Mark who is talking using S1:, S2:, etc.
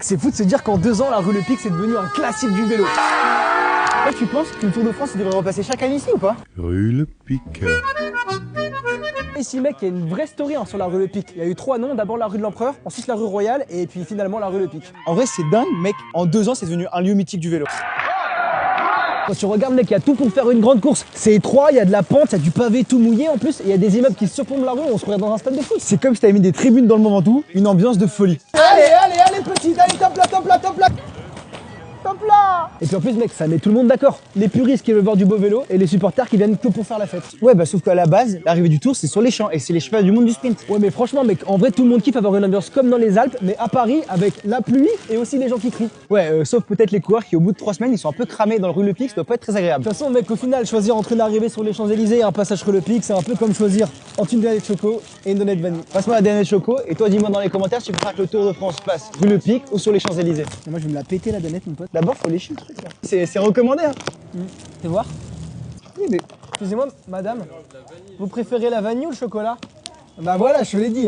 S1: C'est fou de se dire qu'en 2 ans, la rue Le Pic, c'est devenu un classique du vélo. Toi, tu penses que le Tour de France, il devrait repasser chaque année ici ou pas?
S2: Rue Le Pic.
S1: Ici, mec, il y a une vraie story sur la rue Le Pic. Il y a eu 3 noms, d'abord la rue de l'Empereur, ensuite la rue Royale, et puis finalement la rue Le Pic. En vrai, c'est dingue, mec. En 2 ans, c'est devenu un lieu mythique du vélo. Quand tu regardes, mec, il y a tout pour faire une grande course. C'est étroit, il y a de la pente, il y a du pavé tout mouillé en plus, et il y a des immeubles qui surplombent la rue, on se croirait dans un stade de foot. C'est comme si t'avais mis des tribunes dans le Mont Ventoux, une ambiance de folie. Allez, petite, allez, top là. Top là. Et puis en plus, mec, ça met tout le monde d'accord. Les puristes qui veulent voir du beau vélo et les supporters qui viennent que pour faire la fête. Ouais, bah sauf qu'à la base, l'arrivée du Tour, c'est sur les champs et c'est les championnats du monde du sprint. Ouais, mais franchement, mec, en vrai, tout le monde kiffe avoir une ambiance comme dans les Alpes, mais à Paris avec la pluie et aussi les gens qui crient. Ouais, sauf peut-être les coureurs qui, au bout de 3 semaines, ils sont un peu cramés dans le rue Le Pic, ça doit pas être très agréable. De toute façon, mec, au final, choisir entre une arrivée sur les Champs-Élysées et un passage rue Le Pic, c'est un peu comme choisir entre une danette choco et une danette vanille. Passe-moi la danette choco et toi, dis-moi dans les commentaires si tu préfères que le Tour de France passe rue Le Pic ou sur les Champs-Élysées. Moi, je vais me la péter la danette, mon pote. D'abord, faut lécher le truc. C'est recommandé, hein. Fais voir. Oui, mais excusez-moi, madame, vous préférez la vanille ou le chocolat? Bah voilà, je te l'ai dit.